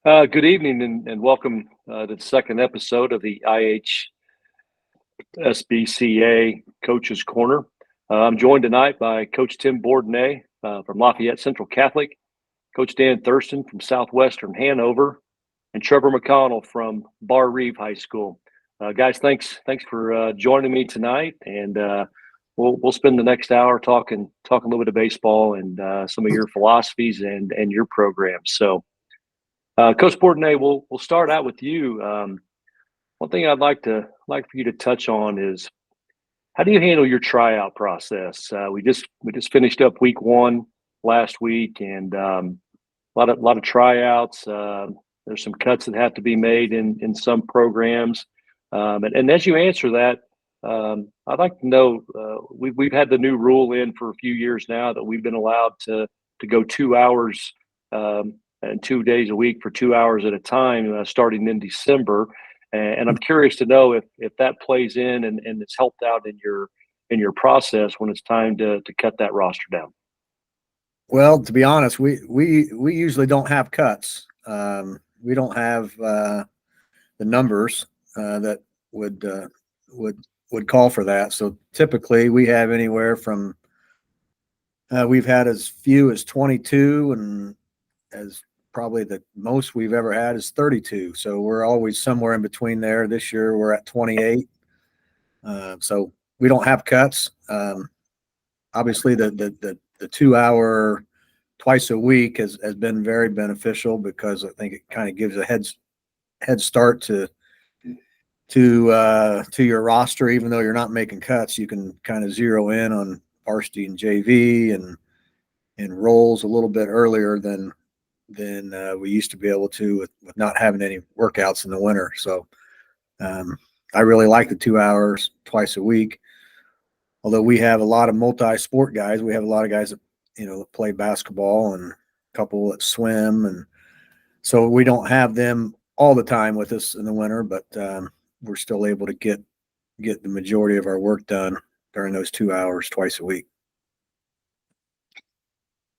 Good evening and welcome to the second episode of the IHSBCA Coaches Corner. I'm joined tonight by Coach Tim Bordenet from Lafayette Central Catholic, Coach Dan Thurston from Southwestern Hanover, and Trevor McConnell from Barr, Reeve High School. Guys, thanks for joining me tonight, and we'll spend the next hour talking a little bit of baseball and some of your philosophies and your programs. So. Coach Bordenet, we'll start out with you. One thing I'd like for you to touch on is how do you handle your tryout process? We just finished up week one last week, and a lot of tryouts. There's some cuts that have to be made in some programs, and as you answer that, I'd like to know we've had the new rule in for a few years now that we've been allowed to go 2 hours. And 2 days a week for 2 hours at a time, starting in December. And I'm curious to know if that plays in and it's helped out in your process when it's time to cut that roster down. Well, to be honest, we usually don't have cuts. We don't have the numbers that would call for that. So typically, we have anywhere from we've had as few as 22 and as probably the most we've ever had is 32. So we're always somewhere in between there. This year we're at 28. So we don't have cuts. Obviously the 2 hour twice a week has been very beneficial because I think it kind of gives a head start to your roster. Even though you're not making cuts, you can kind of zero in on varsity and JV and roles a little bit earlier than we used to be able to with not having any workouts in the winter. So I really like the 2 hours twice a week. Although we have a lot of multi-sport guys, we have a lot of guys that play basketball and a couple that swim, and so we don't have them all the time with us in the winter. But we're still able to get the majority of our work done during those 2 hours twice a week.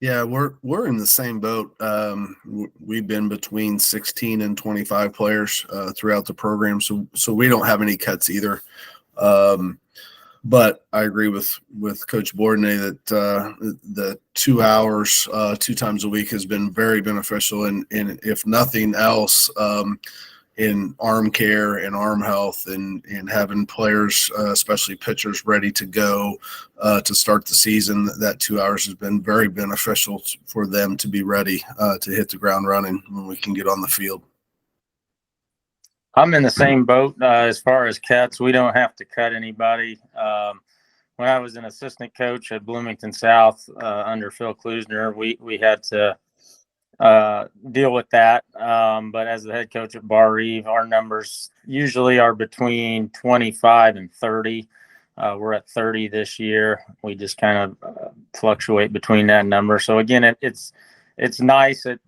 Yeah, we're in the same boat. We've been between 16 and 25 players throughout the program, so we don't have any cuts either. But I agree with Coach Bordenet that the 2 hours 2 times a week has been very beneficial, and if nothing else, in arm care and arm health and having players, especially pitchers, ready to go to start the season. That 2 hours has been very beneficial for them to be ready to hit the ground running when we can get on the field. I'm in the same boat as far as cuts. We don't have to cut anybody. When I was an assistant coach at Bloomington South under Phil Klusner, we had to deal with that. But as the head coach at Barr Reeve, our numbers usually are between 25 and 30. We're at 30 this year. We just kind of fluctuate between that number. So again, it's nice. It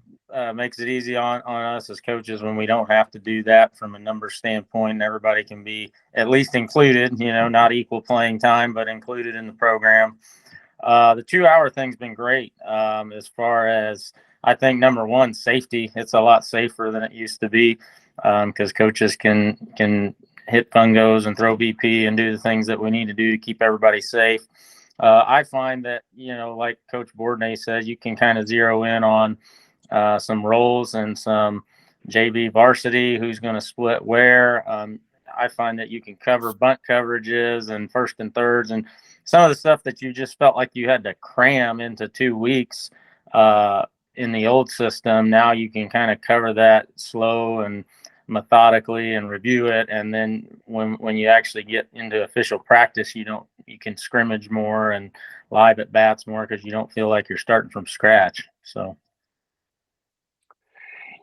makes it easy on us as coaches when we don't have to do that from a number standpoint. And everybody can be at least included, not equal playing time, but included in the program. The 2 hour thing's been great as far as, I think, number one, safety. It's a lot safer than it used to be because coaches can hit fungos and throw BP and do the things that we need to do to keep everybody safe. I find that, like Coach Bordenet said, you can kind of zero in on some roles and some JV varsity, who's going to split where. I find that you can cover bunt coverages and first and thirds and some of the stuff that you just felt like you had to cram into 2 weeks in the old system. Now you can kind of cover that slow and methodically and review it. And then when you actually get into official practice, you can scrimmage more and live at bats more because you don't feel like you're starting from scratch. So.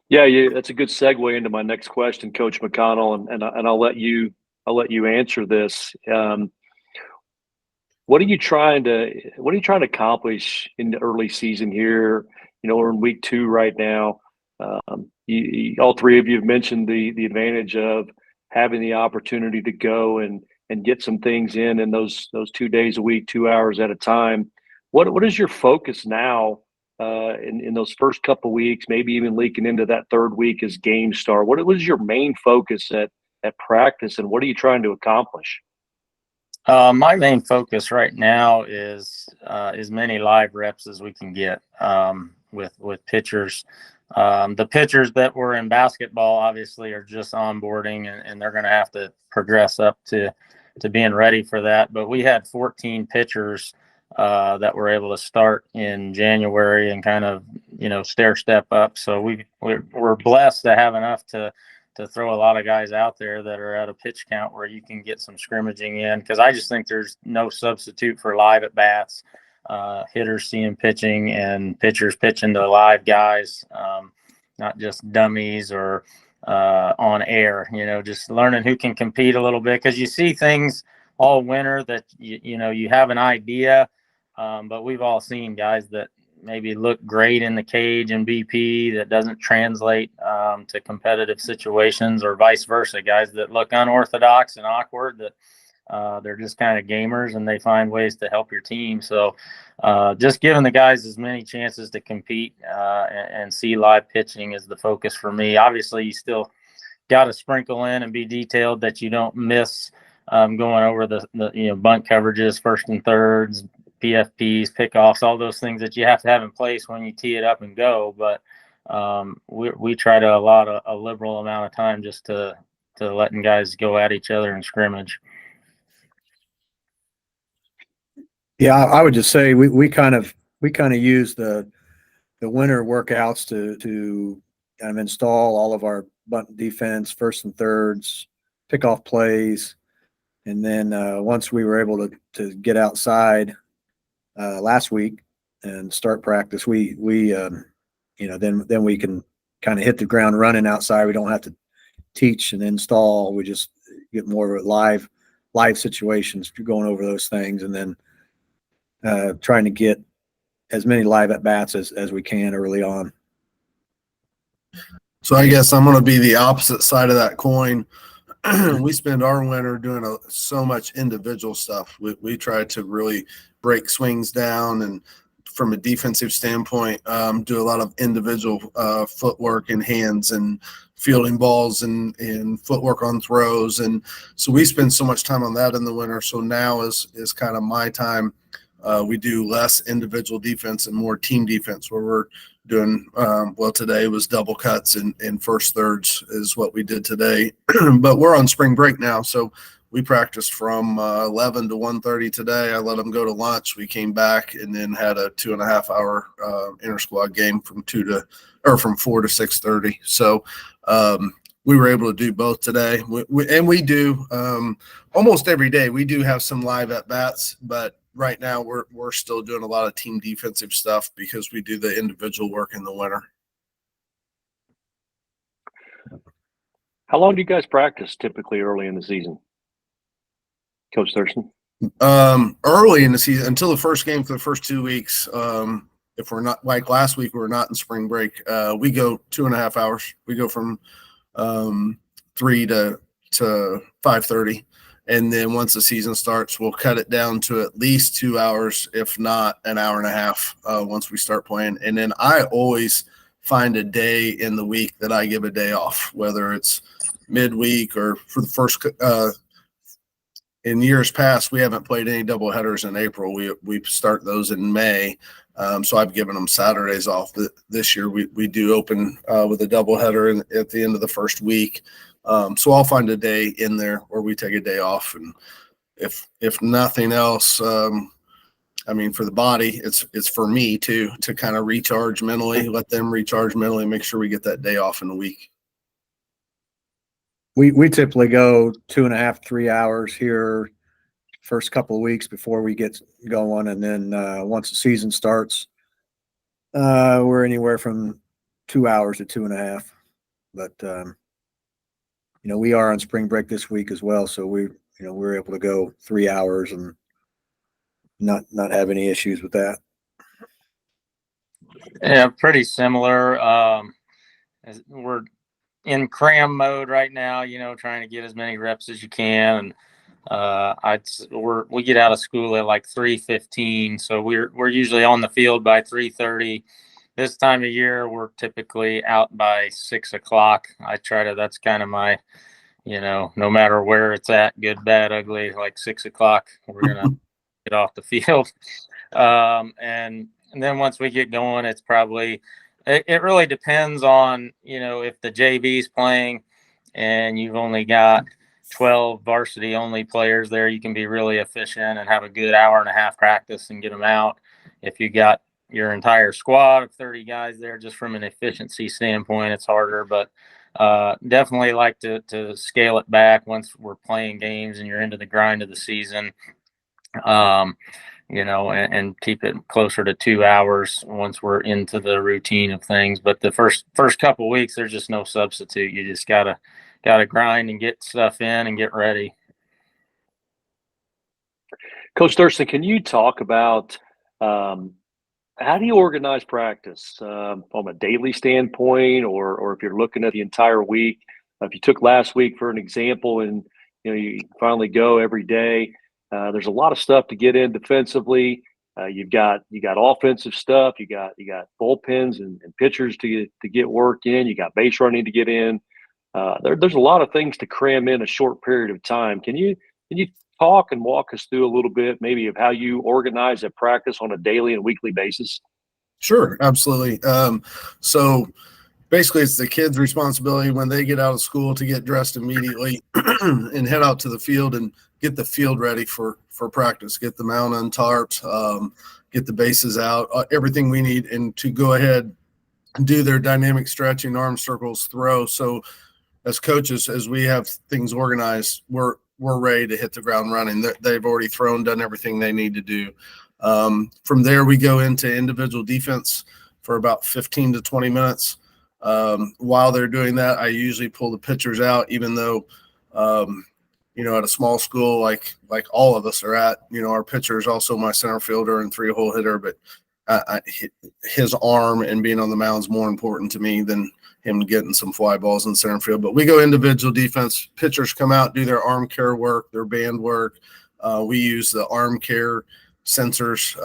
Yeah, that's a good segue into my next question, Coach McConnell, and I'll let you answer this. What are you trying to accomplish in the early season here? We're in week 2 right now. All three of you have mentioned the advantage of having the opportunity to go and get some things in those 2 days a week, 2 hours at a time. What is your focus now in those first couple weeks, maybe even leaking into that third week as game start? What was your main focus at practice, and what are you trying to accomplish? My main focus right now is as many live reps as we can get with pitchers. The pitchers that were in basketball obviously are just onboarding, and they're going to have to progress up to being ready for that. But we had 14 pitchers that were able to start in January and kind of, stair step up. So we're blessed to have enough to throw a lot of guys out there that are at a pitch count where you can get some scrimmaging in, because I just think there's no substitute for live at bats, hitters seeing pitching and pitchers pitching to live guys, not just dummies or on air, just learning who can compete a little bit, because you see things all winter that you have an idea, but we've all seen guys that maybe look great in the cage and BP that doesn't translate to competitive situations, or vice versa, guys that look unorthodox and awkward that they're just kind of gamers and they find ways to help your team. So just giving the guys as many chances to compete and see live pitching is the focus for me. Obviously, you still got to sprinkle in and be detailed that you don't miss going over the bunt coverages, first and thirds, PFPs, pickoffs, all those things that you have to have in place when you tee it up and go. But we try to allot a liberal amount of time just to letting guys go at each other in scrimmage. Yeah, I would just say we kind of use the winter workouts to kind of install all of our bunt defense, first and thirds, pickoff plays, and then once we were able to get outside last week and start practice, we then we can kind of hit the ground running outside. We don't have to teach and install. We just get more of a live situations, going over those things, and then trying to get as many live at bats as we can early on. So I guess I'm going to be the opposite side of that coin. We spend our winter doing so much individual stuff. We try to really break swings down, and from a defensive standpoint, do a lot of individual footwork and hands and fielding balls and footwork on throws. And so we spend so much time on that in the winter. So now is kind of my time. We do less individual defense and more team defense, where we're doing today was double cuts and first thirds is what we did today. But we're on spring break now, so we practiced from 11 to 1:30 today. I let them go to lunch. We came back and then had a 2.5 hour inter squad game from 4 to 6:30. So we were able to do both today. We do almost every day. We do have some live at bats, but right now we're still doing a lot of team defensive stuff because we do the individual work in the winter. How long do you guys practice typically early in the season, Coach Thurston? Early in the season, until the first game for the first 2 weeks. If we're not, like last week, we were not in spring break. We go 2.5 hours. We go from 3 to 5:30. And then once the season starts, we'll cut it down to at least 2 hours, if not an hour and a half, once we start playing. And then I always find a day in the week that I give a day off, whether it's midweek or for the first in years past, we haven't played any double headers in April. We start those in May. So I've given them Saturdays off. This year we do open with a double header at the end of the first week. So I'll find a day in there where we take a day off. And if nothing else, for the body, it's for me too, to kind of recharge mentally, let them recharge mentally, make sure we get that day off in the week. We typically go 2.5, 3 hours here first couple of weeks before we get going. And then once the season starts, we're anywhere from 2 hours to 2.5. But, we are on spring break this week as well. So we're able to go 3 hours and not have any issues with that. Yeah, pretty similar. We're in cram mode right now, trying to get as many reps as you can. And we get out of school at like 3:15, so we're usually on the field by 3:30. this time of year, we're typically out by 6 o'clock. That's kind of my, no matter where it's at, good, bad, ugly, like 6 o'clock, we're going to get off the field. And then once we get going, it's probably, it really depends on, if the JV's playing and you've only got 12 varsity only players there, you can be really efficient and have a good hour and a half practice and get them out. If you got your entire squad of 30 guys there, just from an efficiency standpoint, it's harder, but definitely like to scale it back once we're playing games and you're into the grind of the season. And keep it closer to 2 hours once we're into the routine of things. But the first couple of weeks, there's just no substitute. You just gotta grind and get stuff in and get ready. Coach Thurston, can you talk about how do you organize practice from a daily standpoint, or if you're looking at the entire week? If you took last week for an example, and you finally go every day. There's a lot of stuff to get in defensively. You got offensive stuff. You got bullpens and pitchers to get work in. You got base running to get in. There's a lot of things to cram in a short period of time. Can you talk and walk us through a little bit, maybe, of how you organize a practice on a daily and weekly basis? Sure, absolutely. So basically, it's the kids' responsibility when they get out of school to get dressed immediately and head out to the field and get the field ready for practice, get the mound untarped, get the bases out, everything we need, and to go ahead and do their dynamic stretching, arm circles, throw. So as coaches, as we have things organized, we're ready to hit the ground running. They've already done everything they need to do. From there, we go into individual defense for about 15 to 20 minutes. While they're doing that, I usually pull the pitchers out, even though, at a small school like all of us are at, our pitcher is also my center fielder and 3-hole hitter, but his arm and being on the mound is more important to me than him getting some fly balls in center field. But we go individual defense. Pitchers come out, do their arm care work, their band work. We use the arm care sensors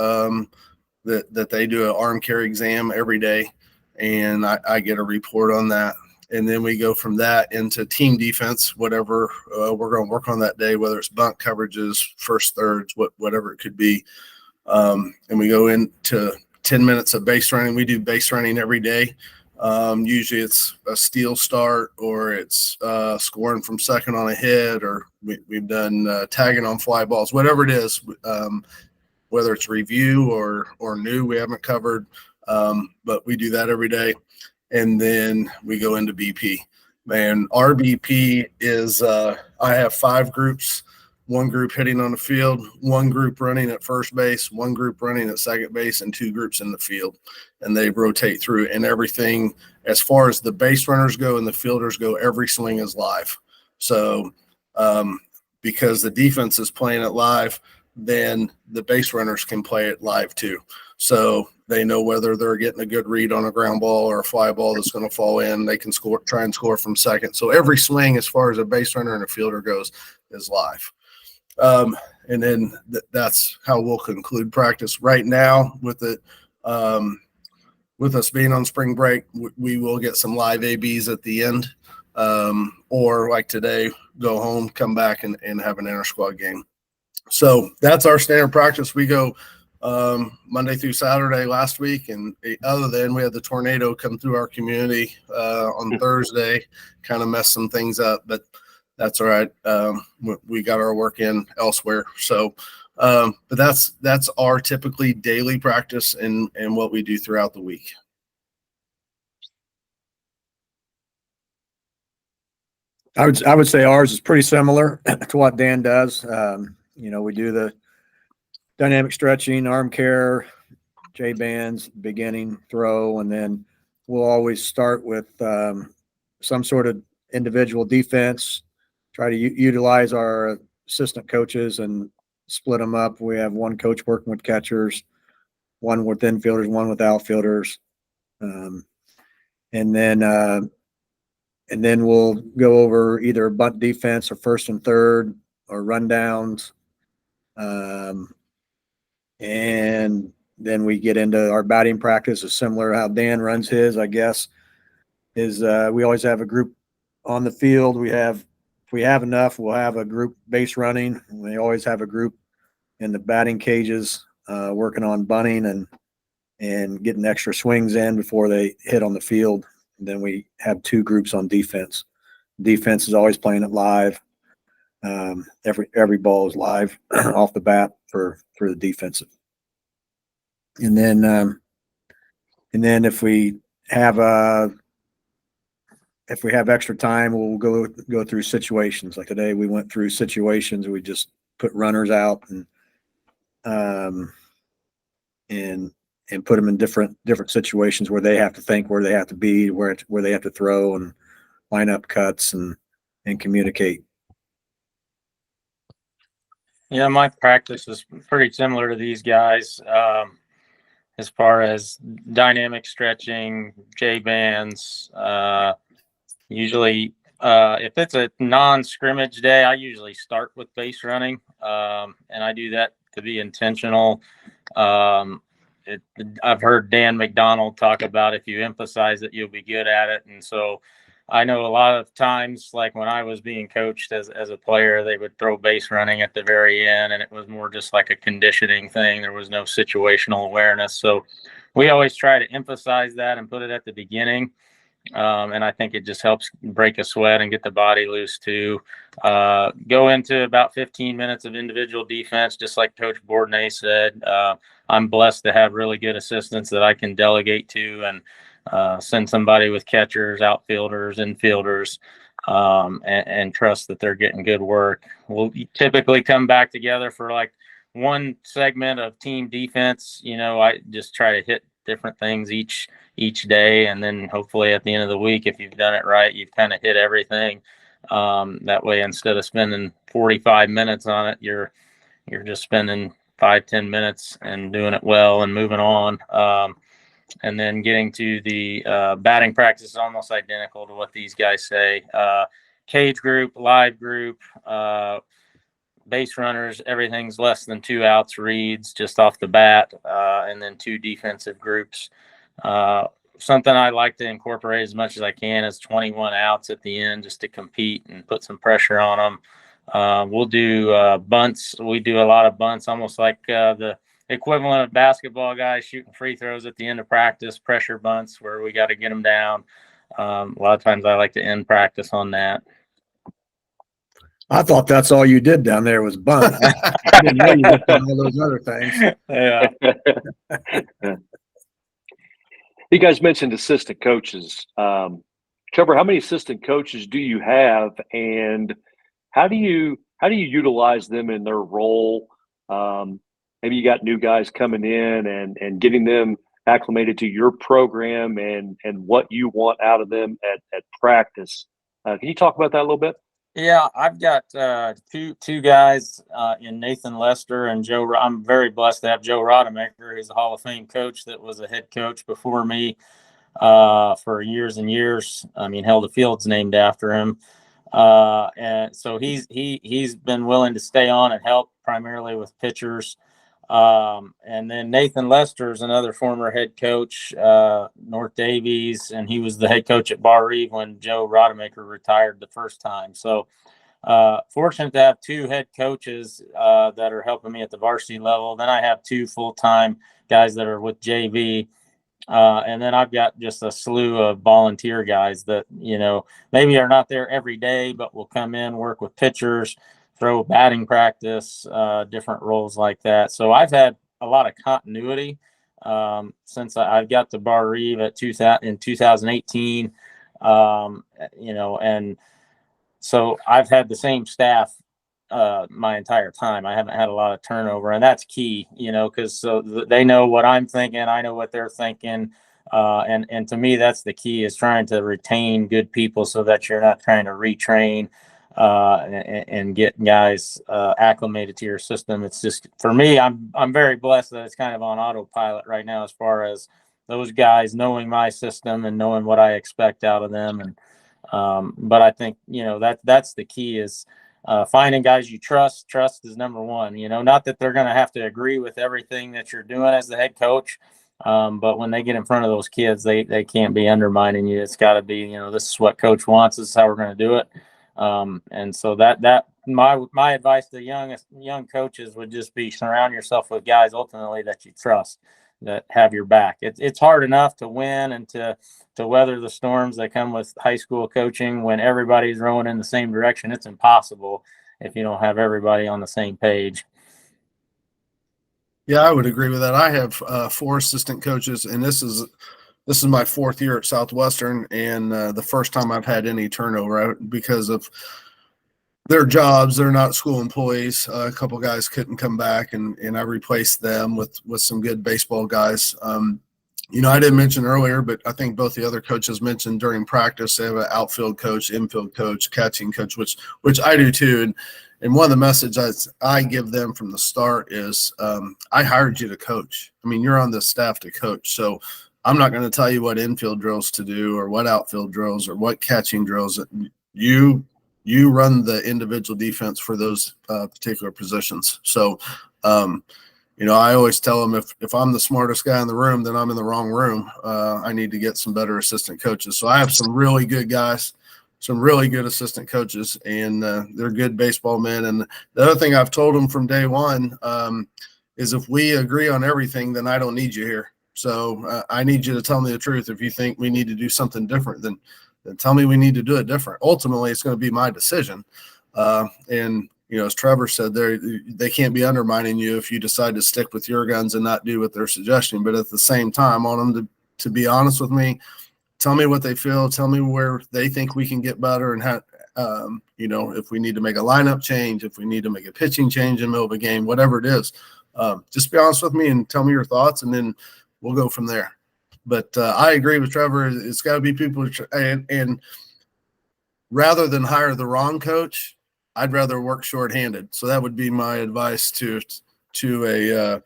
that they do an arm care exam every day, and I get a report on that. And then we go from that into team defense, whatever we're going to work on that day, whether it's bunt coverages, first thirds, whatever it could be. And we go into 10 minutes of base running. We do base running every day. Usually it's a steal start, or it's scoring from second on a hit, or we've done tagging on fly balls, whatever it is, whether it's review or new we haven't covered. But we do that every day. And then we go into BP. Man, our BP is I have 5 groups, 1 group hitting on the field, 1 group running at first base, 1 group running at second base, and 2 groups in the field. And they rotate through, and everything as far as the base runners go and the fielders go, every swing is live. So because the defense is playing it live, then the base runners can play it live too. So they know whether they're getting a good read on a ground ball or a fly ball that's going to fall in. They can try and score from second. So every swing, as far as a base runner and a fielder goes, is live. And then that's how we'll conclude practice. Right now, with us being on spring break, we will get some live ABs at the end, or like today, go home, come back, and have an inter-squad game. So that's our standard practice. We go Monday through Saturday last week, and other than we had the tornado come through our community on Thursday, kind of messed some things up, but that's all right. We got our work in elsewhere. So, but that's our typically daily practice and what we do throughout the week. I would say ours is pretty similar to what Dan does. We do the dynamic stretching, arm care, J bands, beginning, throw, and then we'll always start with some sort of individual defense, try to utilize our assistant coaches and split them up. We have 1 coach working with catchers, 1 with infielders, 1 with outfielders. And then we'll go over either bunt defense or first and third or rundowns. And then we get into our batting practice is similar to how Dan runs his, I guess, is we always have a group on the field. If we have enough, we'll have a group base running. We always have a group in the batting cages working on bunting and getting extra swings in before they hit on the field. And then we have 2 groups on defense. Defense is always playing it live. Every ball is live off the bat for the defensive. And then if we have extra time, we'll go through situations. Like today, we went through situations. We just put runners out and put them in different situations where they have to think, where they have to be, where they have to throw, and line up cuts and communicate. Yeah, my practice is pretty similar to these guys as far as dynamic stretching, J-bands. Usually, if it's a non-scrimmage day, I usually start with base running, and I do that to be intentional. I've heard Dan McConnell talk about if you emphasize it, you'll be good at it. And so I know a lot of times, like when I was being coached as a player, they would throw base running at the very end, and it was more just like a conditioning thing. There was no situational awareness. So we always try to emphasize that and put it at the beginning. And I think it just helps break a sweat and get the body loose too. Go into about 15 minutes of individual defense, just like Coach Bordenet said. I'm blessed to have really good assistants that I can delegate to and send somebody with catchers, outfielders, infielders, and trust that they're getting good work. We'll typically come back together for like one segment of team defense. I just try to hit different things each day, and then hopefully at the end of the week, if you've done it right, you've kind of hit everything. That way, instead of spending 45 minutes on it, you're just spending 5-10 minutes and doing it well and moving on. And then getting to the batting practice is almost identical to what these guys say. Cage group, live group, base runners, everything's less than 2 outs, reads just off the bat, and then 2 defensive groups. Something I like to incorporate as much as I can is 21 outs at the end, just to compete and put some pressure on them. We'll do bunts. We do a lot of bunts, almost like the equivalent of basketball guys shooting free throws at the end of practice, pressure bunts where we got to get them down. A lot of times I like to end practice on that. I thought that's all you did down there was bunt. I didn't know you did all those other things. Yeah. You guys mentioned assistant coaches. Trevor, how many assistant coaches do you have, and how do you utilize them in their role? Maybe you got new guys coming in and getting them acclimated to your program and what you want out of them at practice. Can you talk about that a little bit? Yeah, I've got two guys in Nathan Lester and Joe. I'm very blessed to have Joe Rodemaker. He's a Hall of Fame coach that was a head coach before me for years and years. I mean, hell, the field's named after him. And so he's been willing to stay on and help primarily with pitchers. And then Nathan Lester is another former head coach, North Davies, and he was the head coach at Barr Reeve when Joe Rodemaker retired the first time. So fortunate to have 2 head coaches that are helping me at the varsity level. Then I have 2 full-time guys that are with JV. And then I've got just a slew of volunteer guys that, maybe are not there every day, but will come in, work with pitchers, throw batting practice, different roles like that. So I've had a lot of continuity since I've got to Barr Reeve in 2018, and so I've had the same staff my entire time. I haven't had a lot of turnover, and that's key, because so they know what I'm thinking, I know what they're thinking, and to me, that's the key, is trying to retain good people so that you're not trying to retrain and get guys acclimated to your system. It's just, for me, I'm very blessed that it's kind of on autopilot right now as far as those guys knowing my system and knowing what I expect out of them. And but I think that's the key, is finding guys you trust. Trust is number one. Not that they're going to have to agree with everything that you're doing as the head coach, but when they get in front of those kids, they can't be undermining you. It's got to be, this is what coach wants. This is how we're going to do it. And so that my advice to young coaches would just be surround yourself with guys ultimately that you trust, that have your back. It's hard enough to win and to weather the storms that come with high school coaching when everybody's rowing in the same direction. It's impossible if you don't have everybody on the same page. Yeah, I would agree with that. I have 4 assistant coaches, and this is my 4th year at Southwestern, and the first time I've had any turnover because of their jobs. They're not school employees. A couple guys couldn't come back, and I replaced them with some good baseball guys. I didn't mention earlier, but I think both the other coaches mentioned during practice, they have an outfield coach, infield coach, catching coach, which I do too. And one of the messages I give them from the start is I hired you to coach. I mean, you're on this staff to coach. So I'm not going to tell you what infield drills to do or what outfield drills or what catching drills. You run the individual defense for those particular positions. So, I always tell them if I'm the smartest guy in the room, then I'm in the wrong room. I need to get some better assistant coaches. So I have some really good guys, some really good assistant coaches, and they're good baseball men. And the other thing I've told them from day one is if we agree on everything, then I don't need you here. So I need you to tell me the truth. If you think we need to do something different, then tell me we need to do it different. Ultimately, it's going to be my decision. And as Trevor said, they can't be undermining you if you decide to stick with your guns and not do what they're suggesting. But at the same time, I want them to be honest with me, tell me what they feel, tell me where they think we can get better, and how, if we need to make a lineup change, if we need to make a pitching change in the middle of a game, whatever it is, just be honest with me and tell me your thoughts, and then we'll go from there. But I agree with Trevor. It's got to be people, and rather than hire the wrong coach, I'd rather work shorthanded. So that would be my advice to a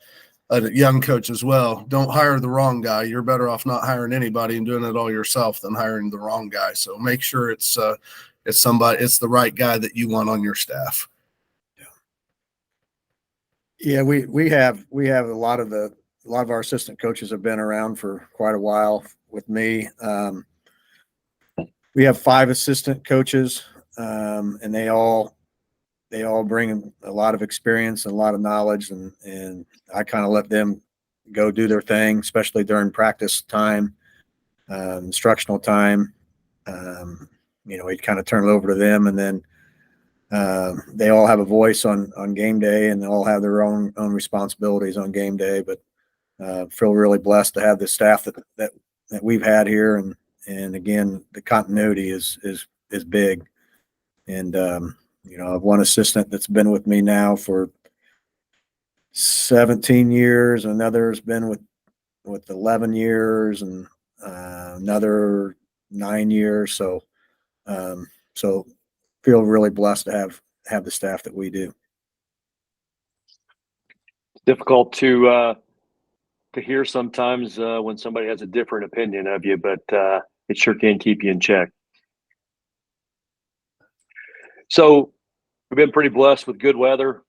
young coach as well. Don't hire the wrong guy. You're better off not hiring anybody and doing it all yourself than hiring the wrong guy. So make sure it's the right guy that you want on your staff. Yeah, we have a lot of our assistant coaches have been around for quite a while with me. We have 5 assistant coaches, and they all bring a lot of experience and a lot of knowledge, and I kind of let them go do their thing, especially during practice time, instructional time. We kind of turn it over to them, and then they all have a voice on game day, and they all have their own responsibilities on game day. But feel really blessed to have the staff that we've had here, and again, the continuity is big. And I have one assistant that's been with me now for 17 years. Another's been with 11 years, and another 9 years. So feel really blessed to have the staff that we do. It's difficult to hear sometimes when somebody has a different opinion of you, but it sure can keep you in check. So we've been pretty blessed with good weather.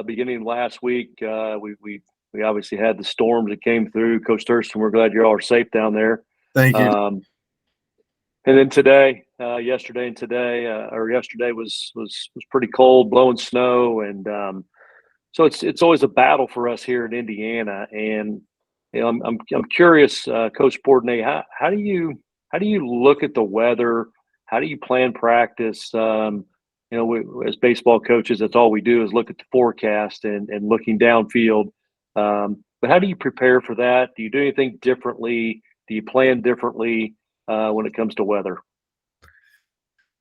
Beginning last week, we obviously had the storms that came through. Coach Thurston, we're glad you all are safe down there. Thank you. And then today, yesterday was pretty cold, blowing snow, and so it's always a battle for us here in Indiana. And I'm curious, Coach Bordenet, how do you look at the weather? How do you plan practice? As baseball coaches, that's all we do is look at the forecast and looking downfield. But how do you prepare for that? Do you do anything differently? Do you plan differently when it comes to weather?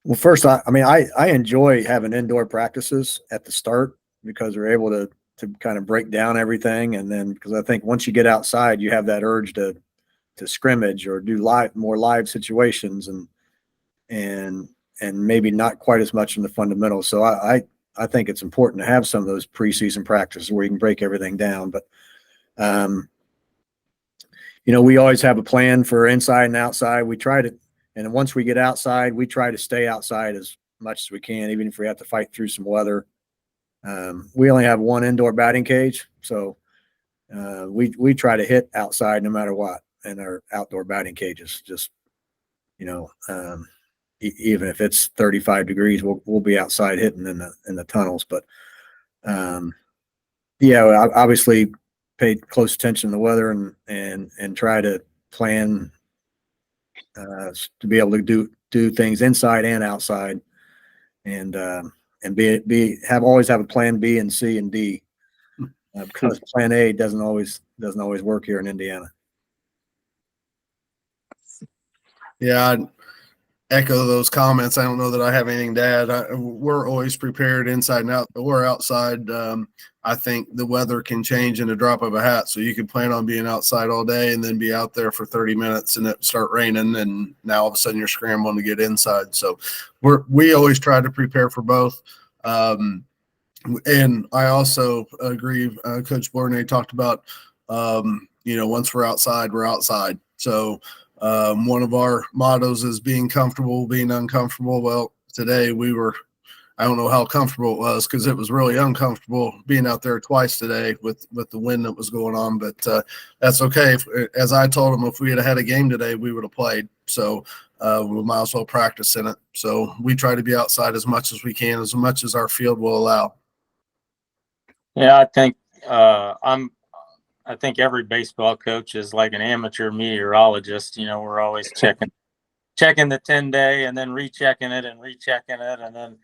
Well, first, I enjoy having indoor practices at the start because we're able to kind of break down everything. And then because I think once you get outside, you have that urge to scrimmage or do more live situations and maybe not quite as much in the fundamentals. So I think it's important to have some of those preseason practices where you can break everything down. But, we always have a plan for inside and outside. We try to, and once we get outside, we try to stay outside as much as we can, even if we have to fight through some weather. We only have one indoor batting cage, so we try to hit outside no matter what in our outdoor batting cages. Just, even if it's 35 degrees, we'll be outside hitting in the tunnels. But obviously pay close attention to the weather and try to plan to be able to do things inside and outside, and always have a plan B and C and D, because plan A doesn't always work here in Indiana. Yeah, I'd echo those comments. I don't know that I have anything to add. We're always prepared inside and out or outside. I think the weather can change in a drop of a hat. So you could plan on being outside all day and then be out there for 30 minutes and it start raining, and now all of a sudden you're scrambling to get inside. So we always try to prepare for both. And I also agree. Coach Bordenet talked about, once we're outside, we're outside. So one of our mottos is being comfortable, being uncomfortable. Well, today I don't know how comfortable it was because it was really uncomfortable being out there twice today with the wind that was going on. But that's okay. As I told them, if we had a game today, we would have played. So we might as well practice in it. So we try to be outside as much as we can, as much as our field will allow. Yeah, I think every baseball coach is like an amateur meteorologist. We're always checking the 10-day and then rechecking it. And then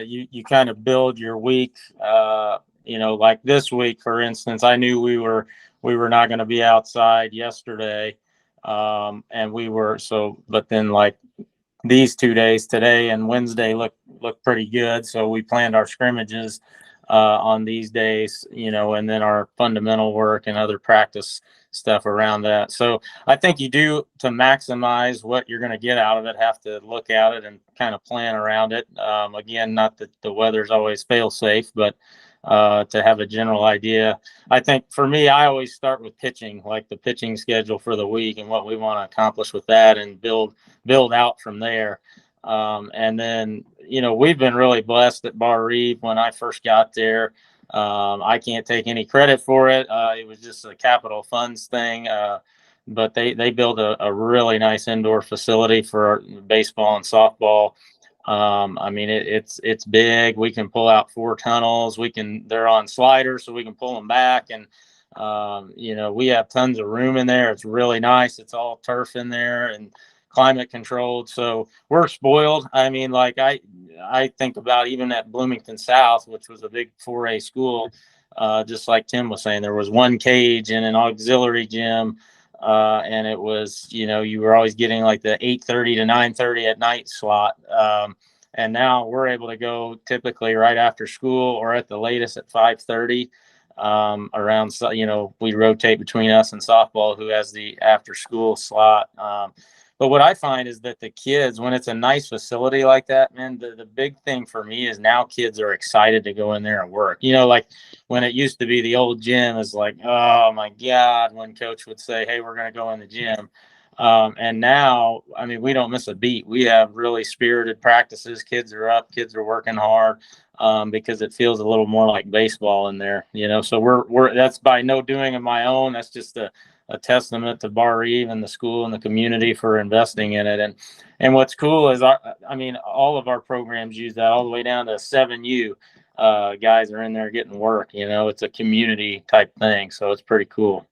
you kind of build your week. Like this week, for instance, I knew we were not going to be outside yesterday. But then like these 2 days, today and Wednesday look pretty good. So we planned our scrimmages on these days, and then our fundamental work and other practice stuff around that. So I think you do, to maximize what you're going to get out of it, have to look at it and kind of plan around it. Again, not that the weather's always fail safe, but to have a general idea. I think for me, I always start with pitching, like the pitching schedule for the week and what we want to accomplish with that, and build out from there. And then, we've been really blessed at Barr Reeve. When I first got there, I can't take any credit for it. It was just a capital funds thing. But they built a really nice indoor facility for baseball and softball. It's big. We can pull out 4 tunnels. They're on sliders, so we can pull them back. And, we have tons of room in there. It's really nice. It's all turf in there and climate controlled. So we're spoiled. I think about even at Bloomington South, which was a big 4A school, just like Tim was saying, there was one cage and an auxiliary gym. And it was, you were always getting like the 8:30 to 9:30 at night slot. And now we're able to go typically right after school or at the latest at 5:30. We rotate between us and softball, who has the after school slot. But what I find is that the kids, when it's a nice facility like that, man, the big thing for me is now kids are excited to go in there and work. Like when it used to be the old gym is like, oh my God, when coach would say, hey, we're going to go in the gym. And now, we don't miss a beat. We have really spirited practices. Kids are up, kids are working hard, because it feels a little more like baseball in there, so that's by no doing of my own. That's just a testament to Barr Reeve and the school and the community for investing in it. And what's cool is all of our programs use that, all the way down to 7U. Guys are in there getting work. It's a community type thing, so it's pretty cool.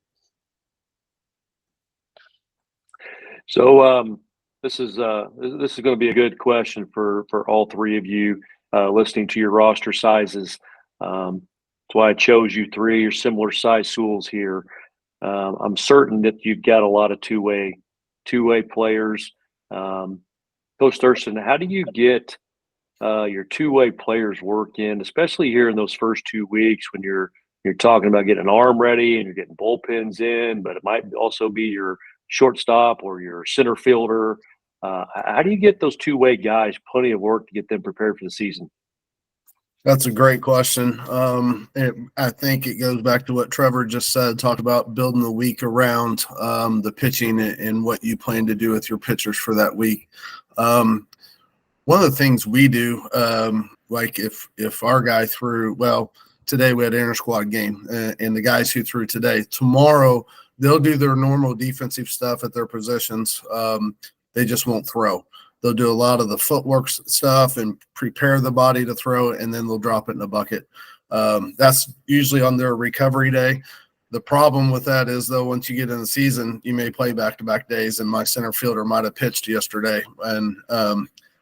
So this is going to be a good question for all three of you, listening to your roster sizes. That's why I chose you three or similar size schools here. I'm certain that you've got a lot of two-way players. Coach Thurston, how do you get your two-way players work in, especially here in those first 2 weeks when you're talking about getting an arm ready and you're getting bullpens in, but it might also be your shortstop or your center fielder. How do you get those two-way guys plenty of work to get them prepared for the season? That's a great question. I think it goes back to what Trevor just said, talk about building the week around the pitching and what you plan to do with your pitchers for that week. one of the things we do, like if our guy threw, well, today we had an inter-squad game, and the guys who threw today, tomorrow they'll do their normal defensive stuff at their positions. They just won't throw. They'll do a lot of the footwork stuff and prepare the body to throw, and then they'll drop it in a bucket. That's usually on their recovery day. The problem with that is, though, once you get in the season, you may play back-to-back days, and my center fielder might have pitched yesterday. And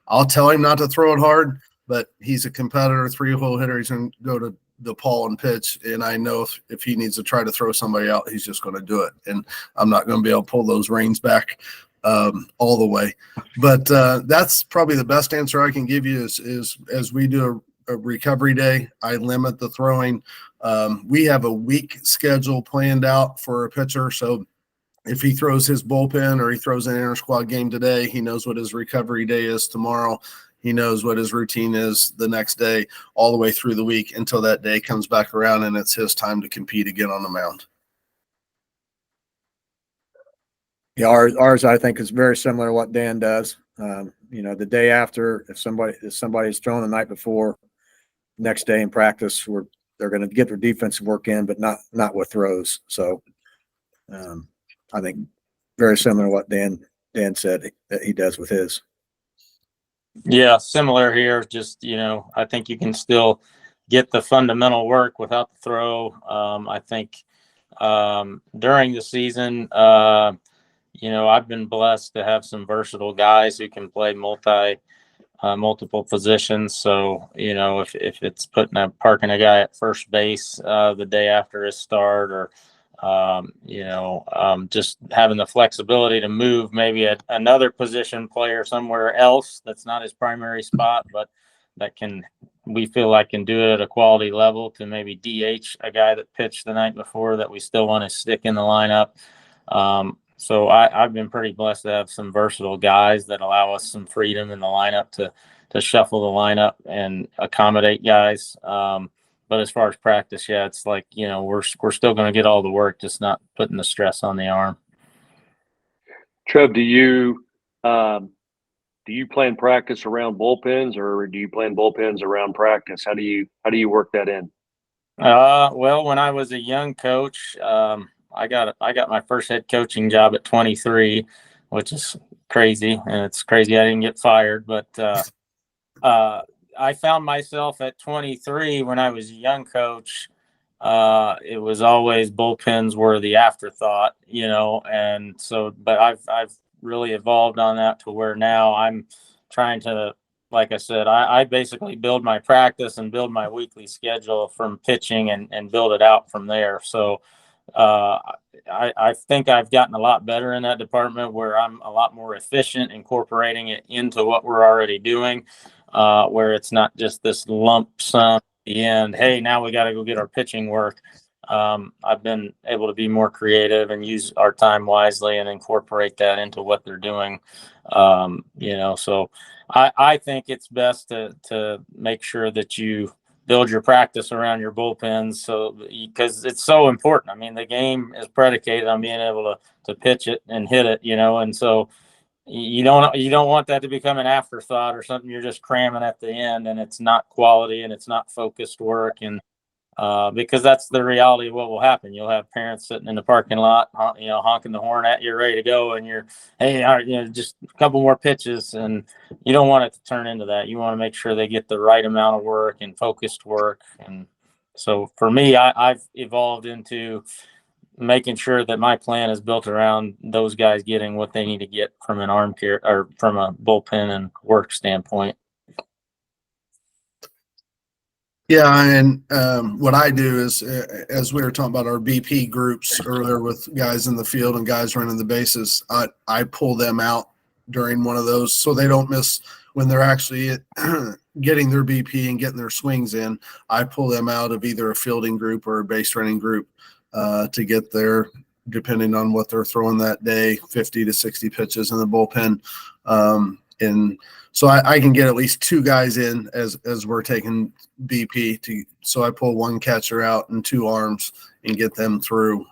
I'll tell him not to throw it hard, but he's a competitor, 3-hole hitter. He's going to go to DePaul and pitch, and I know if he needs to try to throw somebody out, he's just going to do it. And I'm not going to be able to pull those reins back all the way. But that's probably the best answer I can give you is as we do a recovery day, I limit the throwing. We have a week schedule planned out for a pitcher. So if he throws his bullpen or he throws an inter-squad game today, he knows what his recovery day is tomorrow. He knows what his routine is the next day, all the way through the week until that day comes back around and it's his time to compete again on the mound. Yeah, ours I think is very similar to what Dan does. The day after, if somebody's thrown the night before, next day in practice, they're going to get their defensive work in, but not with throws. So I think very similar to what Dan said that he does with his. Yeah, similar here. Just, I think you can still get the fundamental work without the throw. I think during the season, I've been blessed to have some versatile guys who can play multiple positions. So, if it's parking a guy at first base the day after his start, or just having the flexibility to move maybe another position player somewhere else that's not his primary spot, but we feel like can do it at a quality level to maybe DH a guy that pitched the night before that we still want to stick in the lineup. So I've been pretty blessed to have some versatile guys that allow us some freedom in the lineup to shuffle the lineup and accommodate guys. But as far as practice, yeah, it's like, we're still going to get all the work, just not putting the stress on the arm. Trev, do you plan practice around bullpens, or do you plan bullpens around practice? How do you work that in? Well, when I was a young coach, I got my first head coaching job at 23, which is crazy, and it's crazy I didn't get fired. But I found myself at 23 when I was a young coach. It was always bullpens were the afterthought, and so. But I've really evolved on that to where now I'm trying to, like I said, I basically build my practice and build my weekly schedule from pitching and build it out from there. So. I think I've gotten a lot better in that department, where I'm a lot more efficient incorporating it into what we're already doing, where it's not just this lump sum at the end. Hey, now we got to go get our pitching work. I've been able to be more creative and use our time wisely and incorporate that into what they're doing. So I think it's best to make sure that you build your practice around your bullpens, because it's so important. I mean, the game is predicated on being able to pitch it and hit it, and so you don't want that to become an afterthought or something you're just cramming at the end, and it's not quality and it's not focused work. And because that's the reality of what will happen. You'll have parents sitting in the parking lot, honking the horn at you, ready to go, and you're, hey, just a couple more pitches, and you don't want it to turn into that. You want to make sure they get the right amount of work and focused work. And so for me, I've evolved into making sure that my plan is built around those guys getting what they need to get from an arm care or from a bullpen and work standpoint. Yeah, and what I do is, as we were talking about our BP groups earlier with guys in the field and guys running the bases, I pull them out during one of those so they don't miss when they're actually getting their BP and getting their swings in. I pull them out of either a fielding group or a base running group to get their, depending on what they're throwing that day, 50 to 60 pitches in the bullpen. And so I can get at least two guys in as we're taking BP so I pull one catcher out and two arms and get them through.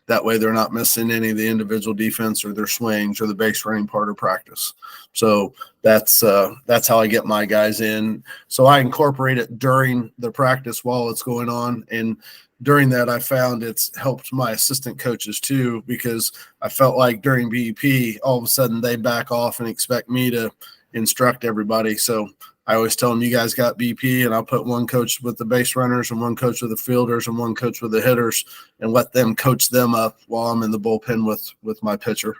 That way they're not missing any of the individual defense or their swings or the base running part of practice. So that's how I get my guys in. So I incorporate it during the practice while it's going on. And during that, I found it's helped my assistant coaches too, because I felt like during BEP, all of a sudden they back off and expect me to instruct everybody. So I always tell them, you guys got BP, and I'll put one coach with the base runners and one coach with the fielders and one coach with the hitters, and let them coach them up while I'm in the bullpen with my pitcher.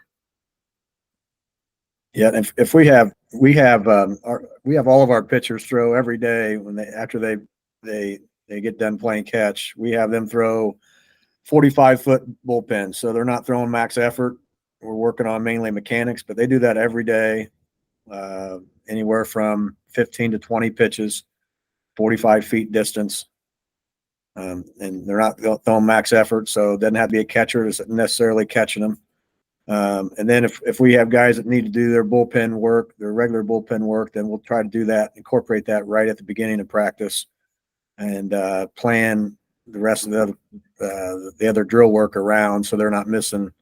Yeah, if we have all of our pitchers throw every day after they get done playing catch. We have them throw 45-foot bullpens, so they're not throwing max effort. We're working on mainly mechanics, but they do that every day. Anywhere from 15 to 20 pitches, 45 feet distance. And they're not throwing max effort, so it doesn't have to be a catcher that's necessarily catching them. And then if we have guys that need to do their bullpen work, their regular bullpen work, then we'll try to do that, incorporate that right at the beginning of practice, and plan the rest of the other drill work around, so they're not missing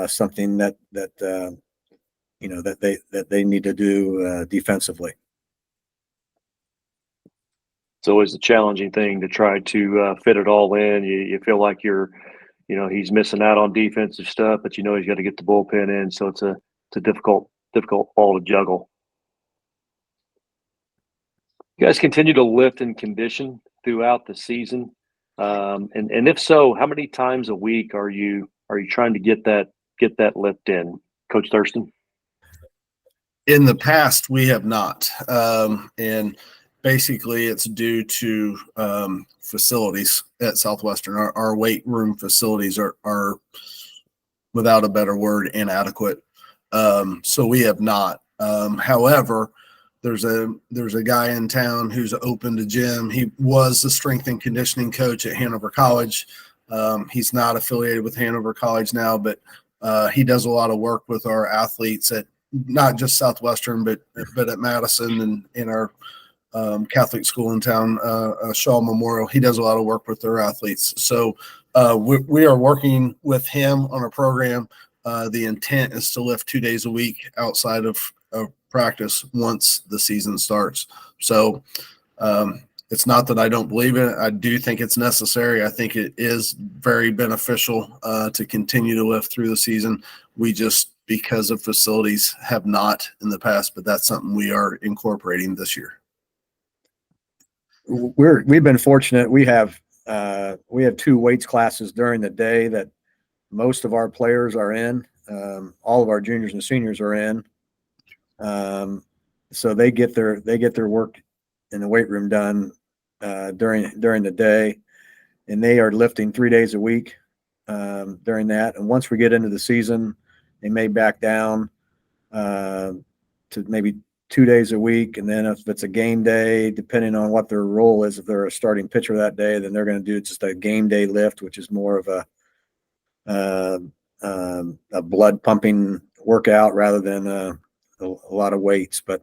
something that they need to do defensively. It's always a challenging thing to try to fit it all in. You feel like he's missing out on defensive stuff, but he's got to get the bullpen in. So it's a difficult ball to juggle. You guys continue to lift and condition throughout the season, and if so, how many times a week are you trying to get that lift in, Coach Thurston? In the past, we have not, and basically it's due to facilities at Southwestern. Our weight room facilities are without a better word, inadequate. So we have not. However, there's a guy in town who's opened a gym. He was the strength and conditioning coach at Hanover College. He's not affiliated with Hanover College now, but he does a lot of work with our athletes at not just Southwestern, but at Madison and in our Catholic school in town, Shaw Memorial. He does a lot of work with their athletes. So we are working with him on a program. The intent is to lift 2 days a week outside of practice once the season starts. So it's not that I don't believe in it. I do think it's necessary. I think it is very beneficial to continue to lift through the season. We just, because of facilities, have not in the past, but that's something we are incorporating this year. We've been fortunate. We have 2 weights classes during the day that most of our players are in. All of our juniors and seniors are in. So they get their work in the weight room done during the day, and they are lifting 3 days a week during that. And once we get into the season, they may back down to maybe 2 days a week. And then if it's a game day, depending on what their role is, if they're a starting pitcher that day, then they're going to do just a game day lift, which is more of a blood pumping workout rather than a lot of weights. But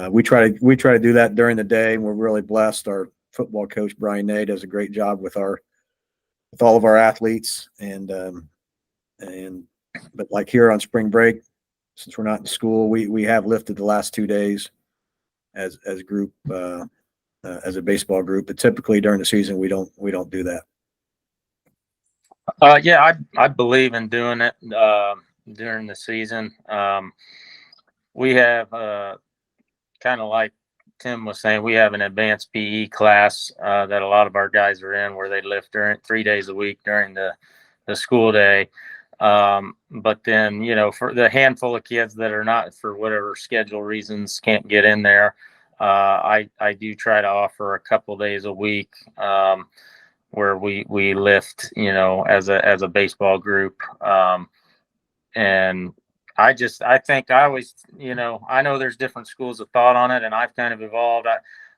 we try to do that during the day, and we're really blessed. Our football coach Brian Ney does a great job with all of our athletes, but like here on spring break, since we're not in school, we have lifted the last 2 days as a group, as a baseball group. But typically during the season, we don't do that. Yeah, I believe in doing it during the season. We have kind of like Tim was saying, we have an advanced PE class that a lot of our guys are in, where they lift during 3 days a week during the school day. But then, for the handful of kids that are not, for whatever schedule reasons, can't get in there, I do try to offer a couple days a week where we lift, as a baseball group. And I think I always, I know there's different schools of thought on it, and I've kind of evolved.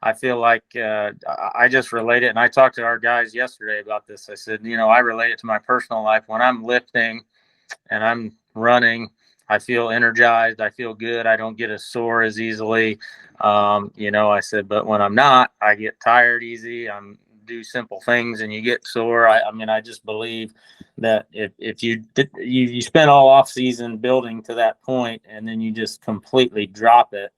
I feel like I just relate it. And I talked to our guys yesterday about this. I said, I relate it to my personal life. When I'm lifting and I'm running, I feel energized. I feel good. I don't get as sore as easily. I said, but when I'm not, I get tired easy. I'm do simple things and you get sore. I mean, I just believe that if you spend all off season building to that point and then you just completely drop it,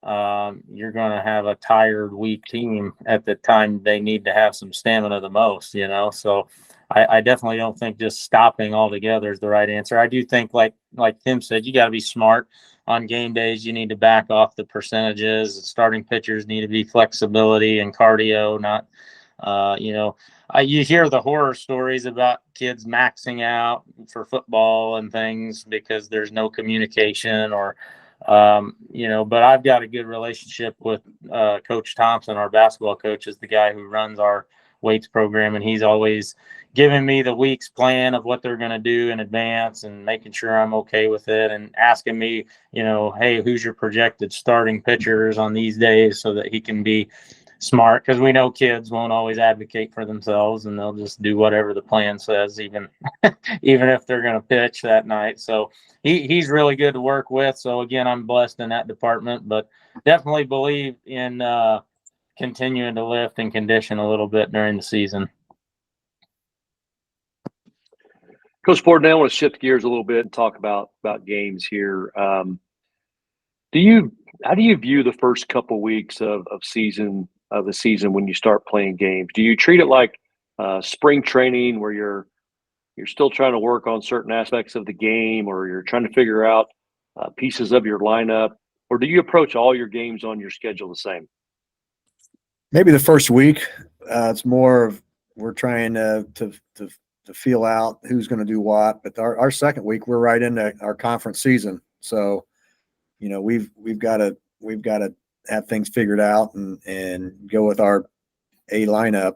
you're going to have a tired, weak team at the time they need to have some stamina the most, So I definitely don't think just stopping altogether is the right answer. I do think, like Tim said, you got to be smart on game days. You need to back off the percentages. Starting pitchers need to be flexibility and cardio, not, you hear the horror stories about kids maxing out for football and things because there's no communication or, but I've got a good relationship with Coach Thompson, our basketball coach, is the guy who runs our weights program, and he's always giving me the week's plan of what they're going to do in advance and making sure I'm okay with it and asking me, hey, who's your projected starting pitchers on these days, so that he can be smart, because we know kids won't always advocate for themselves and they'll just do whatever the plan says, even if they're going to pitch that night. So he's really good to work with. So again, I'm blessed in that department, but definitely believe in continuing to lift and condition a little bit during the season. Coach Bordenet, I want to shift gears a little bit and talk about games here. How do you view the first couple weeks of the season when you start playing games? Do you treat it like spring training, where you're still trying to work on certain aspects of the game, or you're trying to figure out pieces of your lineup, or do you approach all your games on your schedule the same? Maybe the first week, it's more of we're trying to feel out who's going to do what. But our second week, we're right into our conference season, so we've got to have things figured out and go with our A lineup,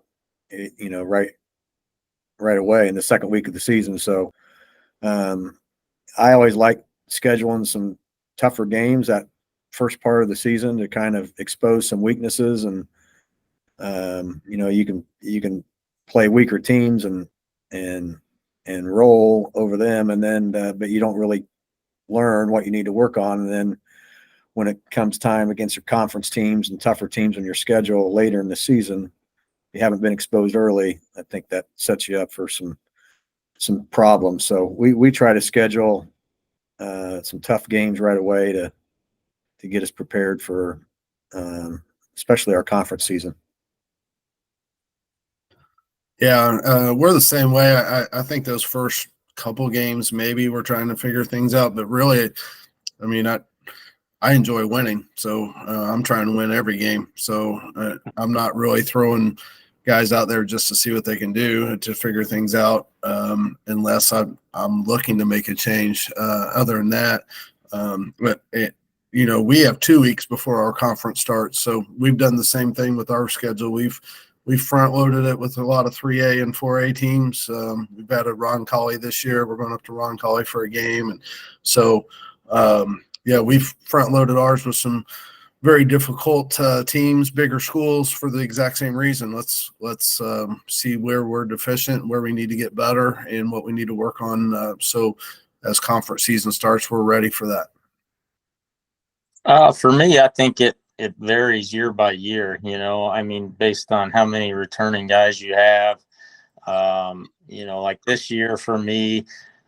right away in the second week of the season. So I always like scheduling some tougher games that first part of the season to kind of expose some weaknesses, and you can play weaker teams and roll over them, and then but you don't really learn what you need to work on. And then when it comes time against your conference teams and tougher teams on your schedule later in the season, you haven't been exposed early, I think that sets you up for some problems. So we try to schedule some tough games right away to get us prepared for especially our conference season. Yeah, we're the same way. I think those first couple games, maybe we're trying to figure things out, but really, I mean, I enjoy winning, so I'm trying to win every game. So I'm not really throwing guys out there just to see what they can do to figure things out, unless I'm looking to make a change. Other than that, but we have 2 weeks before our conference starts, so we've done the same thing with our schedule. We've front loaded it with a lot of 3A and 4A teams. We've had a Roncalli this year. We're going up to Roncalli for a game, and so. We've front loaded ours with some very difficult teams, bigger schools, for the exact same reason. Let's see where we're deficient, where we need to get better, and what we need to work on. So as conference season starts, we're ready for that. For me, I think it varies year by year, I mean, based on how many returning guys you have. Like this year for me,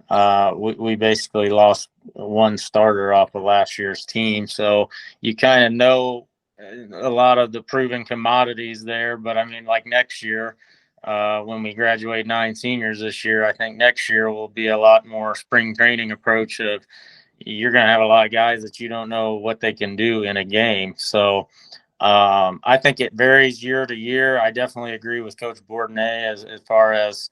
we basically lost one starter off of last year's team. So you kind of know a lot of the proven commodities there. But I mean, like next year, when we graduate 9 seniors this year, I think next year will be a lot more spring training approach of you're going to have a lot of guys that you don't know what they can do in a game. So I think it varies year to year. I definitely agree with Coach Bordenet as far as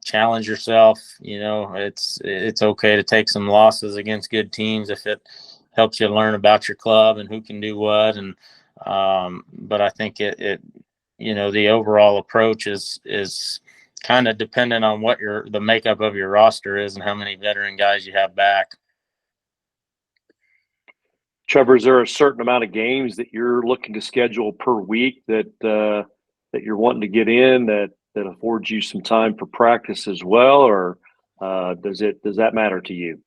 challenge yourself. It's okay to take some losses against good teams if it helps you learn about your club and who can do what. And but I think it the overall approach is kind of dependent on what the makeup of your roster is and how many veteran guys you have back. Trevor, is there a certain amount of games that you're looking to schedule per week that you're wanting to get in that affords you some time for practice as well, or does that matter to you?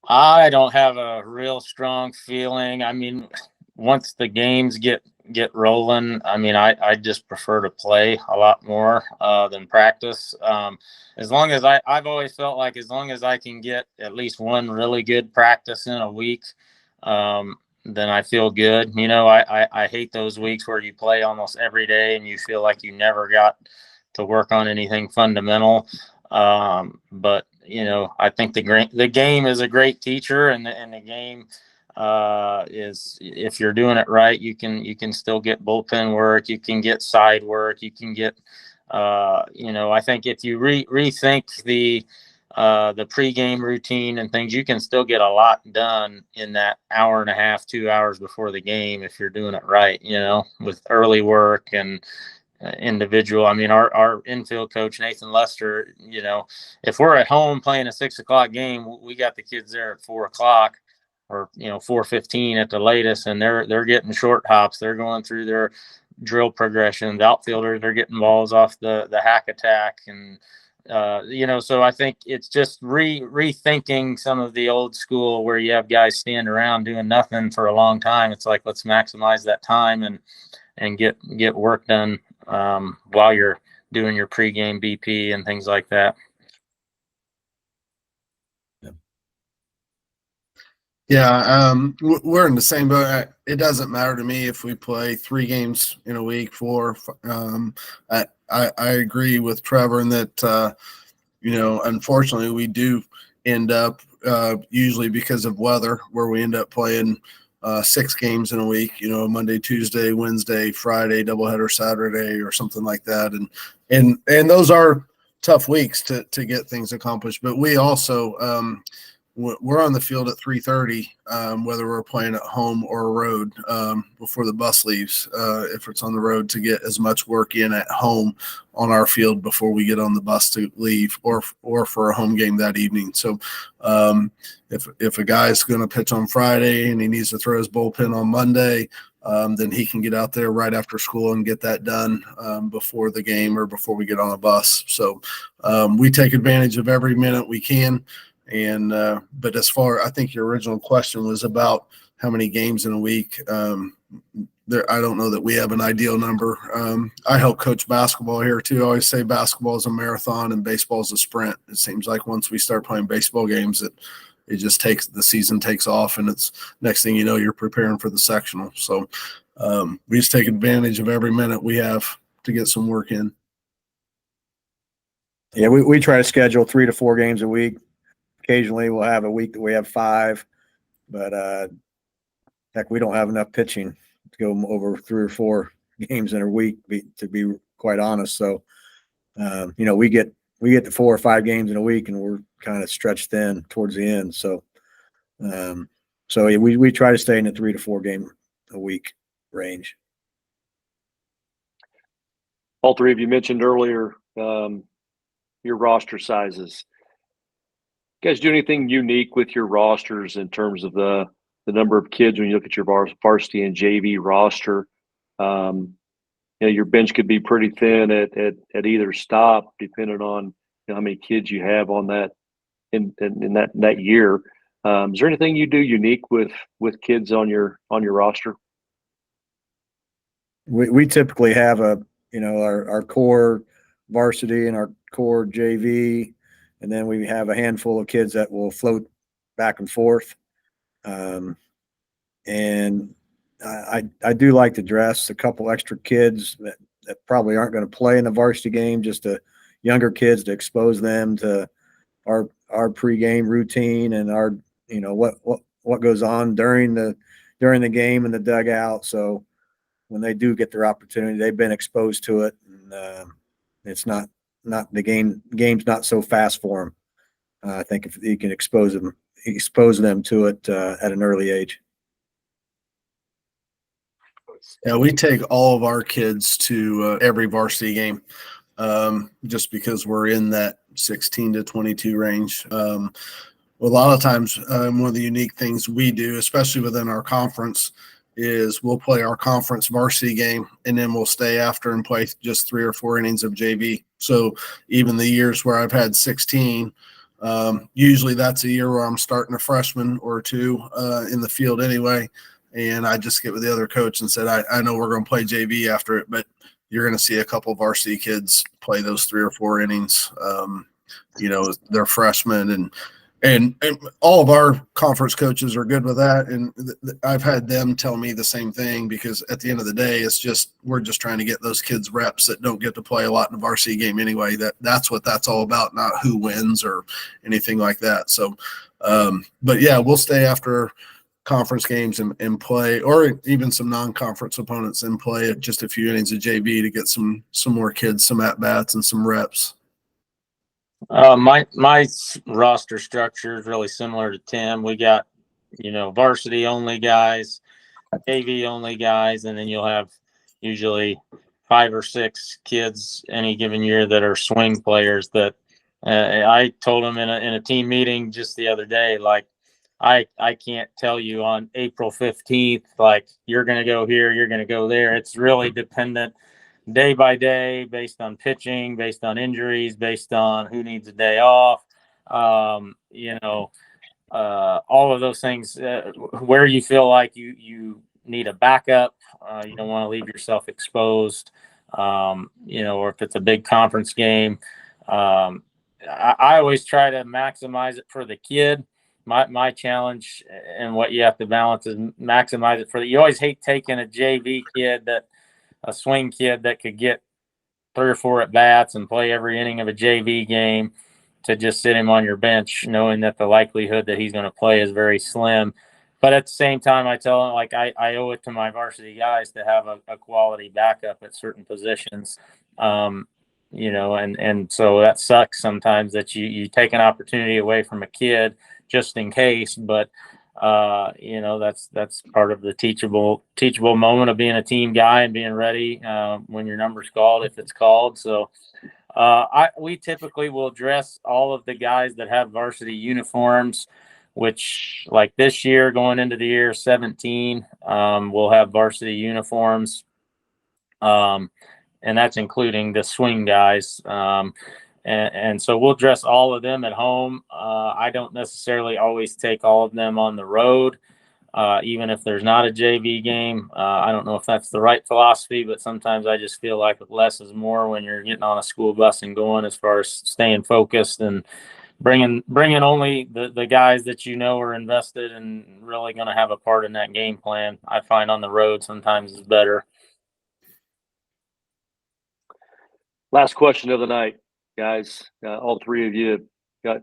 I don't have a real strong feeling. I mean, once the games get get rolling, I mean, I just prefer to play a lot more than practice. As long as I've always felt like as long as I can get at least one really good practice in a week, then I feel good. You know, I hate those weeks where you play almost every day and you feel like you never got to work on anything fundamental. But you know, I think the game is a great teacher, and the game is, if you're doing it right, you can still get bullpen work, you can get side work, you can get you know, I think if you rethink the pregame routine and things, you can still get a lot done in that hour and a half, 2 hours before the game if you're doing it right, you know, with early work and individual. I mean, our infield coach, Nathan Lester, you know, if we're at home playing a 6 o'clock game, we got the kids there at 4 o'clock or, you know, 4:15 at the latest, and they're getting short hops. They're going through their drill progressions. Outfielders are getting balls off the hack attack. And, you know, so I think it's just rethinking some of the old school where you have guys stand around doing nothing for a long time. It's like, let's maximize that time and get work done while you're doing your pregame BP and things like that. Yeah, we're in the same boat. It doesn't matter to me if we play 3 games in a week, 4. I agree with Trevor in that, you know, unfortunately we do end up usually because of weather where we end up playing 6 games in a week, you know, Monday, Tuesday, Wednesday, Friday, doubleheader Saturday or something like that. And those are tough weeks to get things accomplished. But we also, we're on the field at 3:30, whether we're playing at home or road before the bus leaves, if it's on the road, to get as much work in at home on our field before we get on the bus to leave or for a home game that evening. So if a guy's going to pitch on Friday and he needs to throw his bullpen on Monday, then he can get out there right after school and get that done before the game or before we get on a bus. So we take advantage of every minute we can. And but as far, I think your original question was about how many games in a week. I don't know that we have an ideal number. I help coach basketball here too. I always say basketball is a marathon and baseball is a sprint. It seems like once we start playing baseball games, it just the season takes off, and it's next thing you know, you're preparing for the sectional. So we just take advantage of every minute we have to get some work in. Yeah, we try to schedule 3 to 4 games a week. Occasionally we'll have a week that we have 5, but heck, we don't have enough pitching to go over 3 or 4 games in a week, to be quite honest. So, you know, we get to 4 or 5 games in a week, and we're kind of stretched thin towards the end. So, we try to stay in the 3 to 4 game a week range. All three of you mentioned earlier your roster sizes. You guys do anything unique with your rosters in terms of the number of kids when you look at your varsity and JV roster? You know, your bench could be pretty thin at either stop, depending on, you know, how many kids you have on that in that year. Is there anything you do unique with kids on your roster? We typically have our core varsity and our core JV, and then we have a handful of kids that will float back and forth. And I do like to dress a couple extra kids that probably aren't going to play in the varsity game, just to younger kids, to expose them to our pregame routine and our, you know, what goes on during the game in the dugout. So when they do get their opportunity, they've been exposed to it, and it's not the game's not so fast for them. I think if you can expose them to it at an early age. Yeah, we take all of our kids to every varsity game, just because we're in that 16 to 22 range. A lot of times, one of the unique things we do, especially within our conference, is we'll play our conference varsity game, and then we'll stay after and play just 3 or 4 innings of JV. So even the years where I've had 16, usually that's a year where I'm starting a freshman or 2 in the field anyway. and I just get with the other coach and said, I know we're going to play JV after it, but you're going to see a couple of varsity kids play those 3 or 4 innings. They're freshmen, and all of our conference coaches are good with that. And I've had them tell me the same thing, because at the end of the day, we're just trying to get those kids reps that don't get to play a lot in a varsity game anyway. That's what that's all about, not who wins or anything like that. So, but yeah, we'll stay after conference games and play, or even some non-conference opponents, and play just a few innings of JV to get some more kids some at-bats and some reps. My roster structure is really similar to Tim. We got, varsity only guys, JV only guys, and then you'll have usually 5 or 6 kids any given year that are swing players. That I told them in a team meeting just the other day, like, I can't tell you on April 15th, like, you're going to go here, you're going to go there. It's really dependent day by day, based on pitching, based on injuries, based on who needs a day off. All of those things, where you feel like you need a backup, you don't want to leave yourself exposed, or if it's a big conference game. I always try to maximize it for the kid. My challenge and what you have to balance is maximize it you always hate taking a JV kid, a swing kid that could get 3 or 4 at bats and play every inning of a JV game, to just sit him on your bench, knowing that the likelihood that he's going to play is very slim. But at the same time, I tell him, like, I owe it to my varsity guys to have a quality backup at certain positions. And so that sucks sometimes, that you take an opportunity away from a kid just in case, but that's part of the teachable moment of being a team guy and being ready when your number's called, if it's called. So we typically will dress all of the guys that have varsity uniforms, which, like this year, going into the year 17, we'll have varsity uniforms, and that's including the swing guys. And so we'll dress all of them at home. I don't necessarily always take all of them on the road, even if there's not a JV game. I don't know if that's the right philosophy, but sometimes I just feel like less is more when you're getting on a school bus and going, as far as staying focused and bringing only the guys that are invested and really going to have a part in that game plan. I find on the road sometimes is better. Last question of the night, guys. All 3 of you got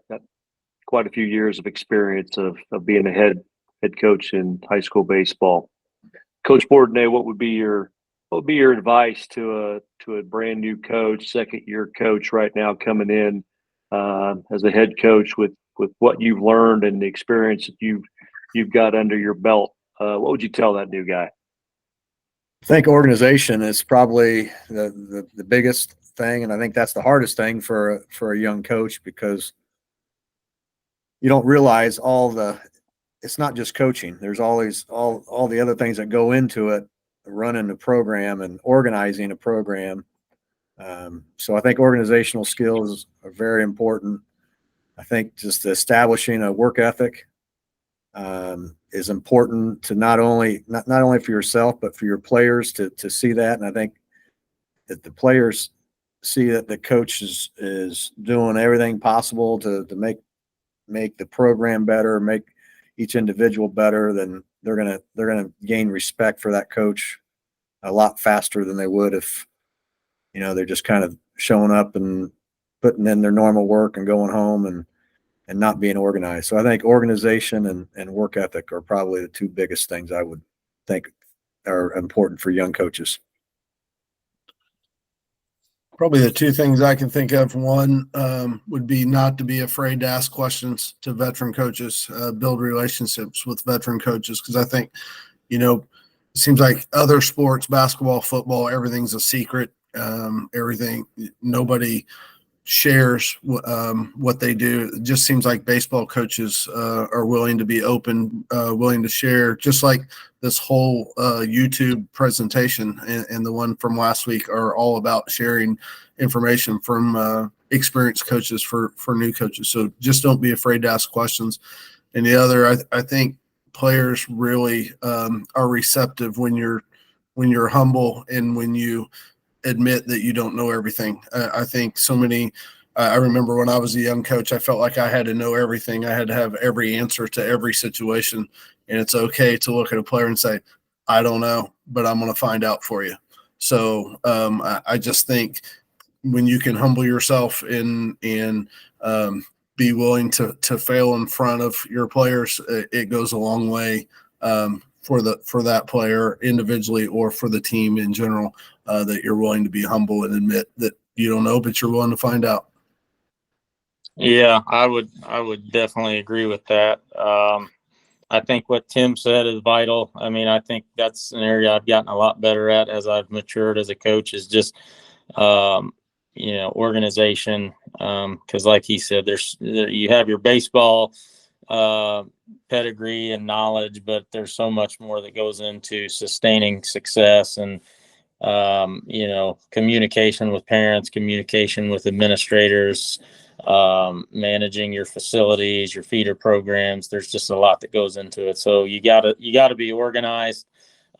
quite a few years of experience of being a head coach in high school baseball. Coach Bordenet, what would be your advice to a brand new coach, second year coach right now, coming in as a head coach with what you've learned and the experience that you've got under your belt? What would you tell that new guy? I think organization is probably the biggest thing, and I think that's the hardest thing for a young coach, because you don't realize it's not just coaching. There's always all the other things that go into it, running a program and organizing a program. So I think organizational skills are very important. I think just establishing a work ethic is important to not only for yourself, but for your players to see that. And I think that the players see that the coach is doing everything possible to make the program better, make each individual better, then they're gonna gain respect for that coach a lot faster than they would if they're just kind of showing up and putting in their normal work and going home and not being organized. So I think organization and work ethic are probably the 2 biggest things I would think are important for young coaches. Probably the 2 things I can think of. One would be not to be afraid to ask questions to veteran coaches, build relationships with veteran coaches, because I think, it seems like other sports, basketball, football, everything's a secret. Everything, nobody shares what they do. It just seems like baseball coaches are willing to be open, willing to share, just like this whole YouTube presentation and the one from last week are all about sharing information from experienced coaches for new coaches. So just don't be afraid to ask questions. And the other, I think players really are receptive when you're humble and when you admit that you don't know everything. I think so many. I remember when I was a young coach, I felt like I had to know everything. I had to have every answer to every situation, and it's okay to look at a player and say, "I don't know, but I'm going to find out for you." So I just think when you can humble yourself and be willing to fail in front of your players, it goes a long way for that player individually or for the team in general, that you're willing to be humble and admit that you don't know, but you're willing to find out. Yeah, I would definitely agree with that. I think what Tim said is vital. I mean, I think that's an area I've gotten a lot better at as I've matured as a coach, is just organization. Because like he said, you have your baseball pedigree and knowledge, but there's so much more that goes into sustaining success and communication with parents, communication with administrators, managing your facilities, your feeder programs. There's just a lot that goes into it. So you gotta be organized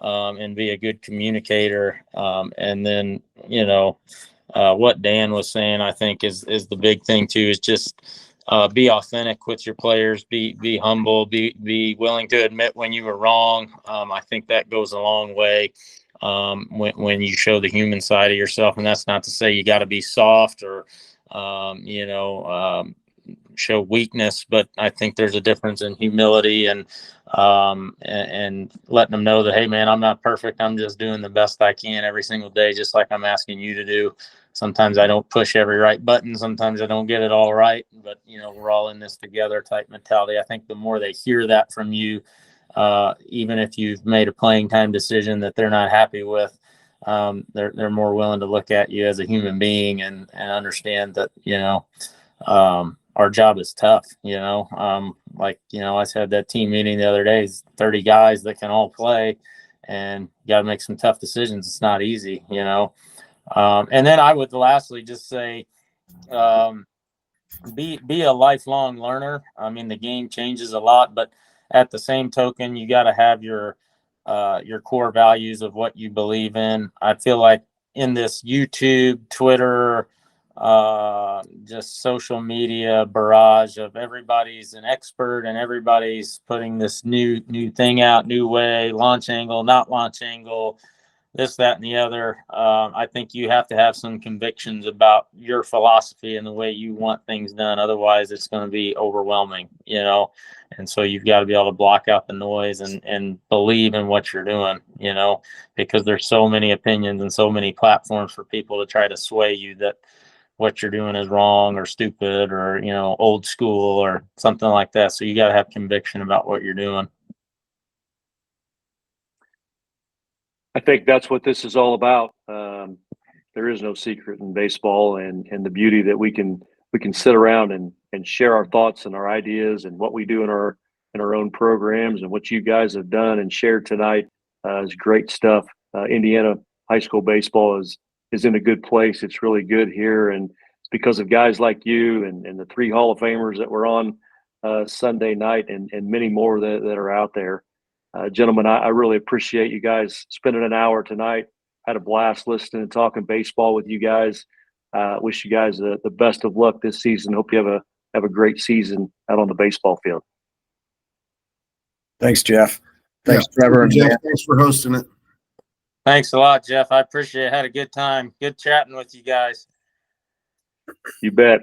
and be a good communicator. And then, what Dan was saying, I think is the big thing too, is just be authentic with your players, be humble, be willing to admit when you were wrong. I think that goes a long way. When you show the human side of yourself, and that's not to say you got to be soft or, show weakness, but I think there's a difference in humility and letting them know that, hey man, I'm not perfect. I'm just doing the best I can every single day, just like I'm asking you to do. Sometimes I don't push every right button. Sometimes I don't get it all right, but we're all in this together type mentality. I think the more they hear that from you, even if you've made a playing time decision that they're not happy with, they're more willing to look at you as a human being and understand that, our job is tough. I had that team meeting the other day, 30 guys that can all play, and you got to make some tough decisions. It's not easy, and then I would lastly just say, be a lifelong learner. I mean, the game changes a lot, but at the same token, you got to have your core values of what you believe in. I feel like in this YouTube, Twitter, just social media barrage of everybody's an expert and everybody's putting this new thing out, new way, launch angle, not launch angle, this, that, and the other. I think you have to have some convictions about your philosophy and the way you want things done. Otherwise, it's going to be overwhelming, and so you've got to be able to block out the noise and believe in what you're doing, because there's so many opinions and so many platforms for people to try to sway you that what you're doing is wrong or stupid or, old school or something like that. So you got to have conviction about what you're doing. I think that's what this is all about. There is no secret in baseball, and the beauty that we can sit around and share our thoughts and our ideas and what we do in our own programs, and what you guys have done and shared tonight is great stuff. Indiana high school baseball is in a good place. It's really good here, and it's because of guys like you and the 3 Hall of Famers that were on Sunday night and many more that are out there. Gentlemen, I really appreciate you guys spending an hour tonight. Had a blast listening and talking baseball with you guys. Wish you guys the best of luck this season. Hope you have a great season out on the baseball field. Thanks, Jeff. Thanks, Trevor. And Jeff, thanks for hosting it. Thanks a lot, Jeff. I appreciate it. Had a good time. Good chatting with you guys. You bet.